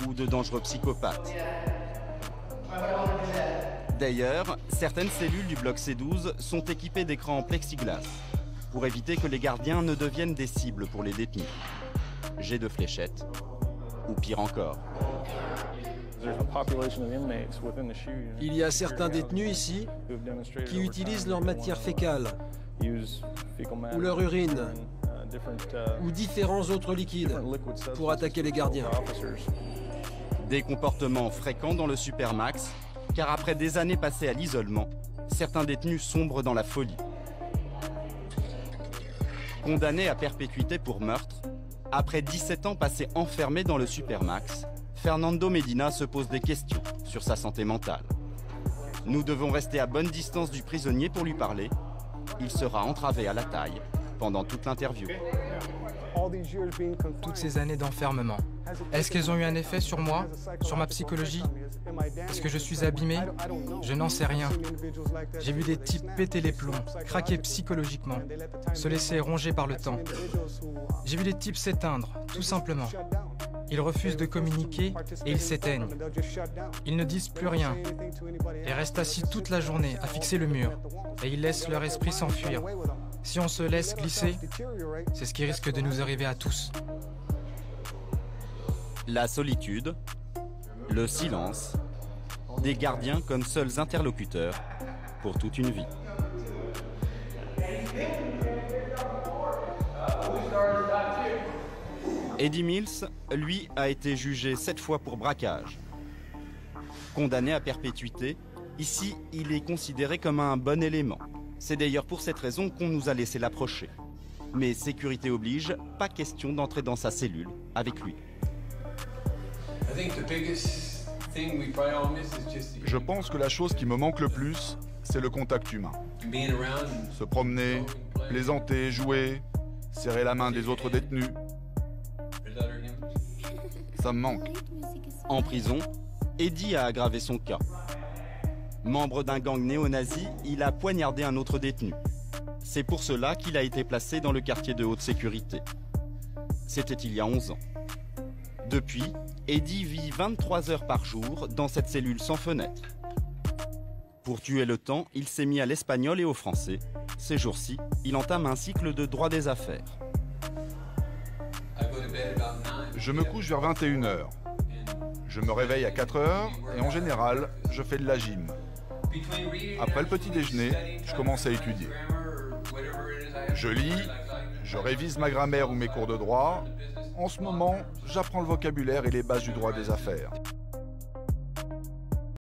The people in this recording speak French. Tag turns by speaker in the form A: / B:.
A: ou de dangereux psychopathes. D'ailleurs, certaines cellules du bloc C12 sont équipées d'écrans en plexiglas pour éviter que les gardiens ne deviennent des cibles pour les détenus. Jets de fléchettes, ou pire encore.
B: Il y a certains détenus ici qui utilisent leur matière fécale, ou leur urine, ou différents autres liquides pour attaquer les gardiens.
A: Des comportements fréquents dans le Supermax, car après des années passées à l'isolement, certains détenus sombrent dans la folie. Condamné à perpétuité pour meurtre, après 17 ans passés enfermé dans le Supermax, Fernando Medina se pose des questions sur sa santé mentale. Nous devons rester à bonne distance du prisonnier pour lui parler. Il sera entravé à la taille pendant toute l'interview.
C: Toutes ces années d'enfermement, est-ce qu'elles ont eu un effet sur moi, sur ma psychologie? Est-ce que je suis abîmé? Je n'en sais rien. J'ai vu des types péter les plombs, craquer psychologiquement, se laisser ronger par le temps. J'ai vu des types s'éteindre, tout simplement. Ils refusent de communiquer et ils s'éteignent. Ils ne disent plus rien et restent assis toute la journée à fixer le mur et ils laissent leur esprit s'enfuir. Si on se laisse glisser, c'est ce qui risque de nous arriver à tous.
A: La solitude, le silence, des gardiens comme seuls interlocuteurs pour toute une vie. Eddie Mills, lui, a été jugé 7 fois pour braquage. Condamné à perpétuité, ici, il est considéré comme un bon élément. C'est d'ailleurs pour cette raison qu'on nous a laissé l'approcher. Mais sécurité oblige, pas question d'entrer dans sa cellule avec lui.
D: Je pense que la chose qui me manque le plus, c'est le contact humain. Se promener, plaisanter, jouer, serrer la main des autres détenus. Ça me manque.
A: En prison, Eddie a aggravé son cas. Membre d'un gang néo-nazi, il a poignardé un autre détenu. C'est pour cela qu'il a été placé dans le quartier de haute sécurité. C'était il y a 11 ans. Depuis, Eddie vit 23 heures par jour dans cette cellule sans fenêtre. Pour tuer le temps, il s'est mis à l'espagnol et au français. Ces jours-ci, il entame un cycle de droit des affaires.
D: Je me couche vers 21 h. Je me réveille à 4 h et en général, je fais de la gym. Après le petit déjeuner, je commence à étudier. Je lis, je révise ma grammaire ou mes cours de droit. En ce moment, j'apprends le vocabulaire et les bases du droit des affaires.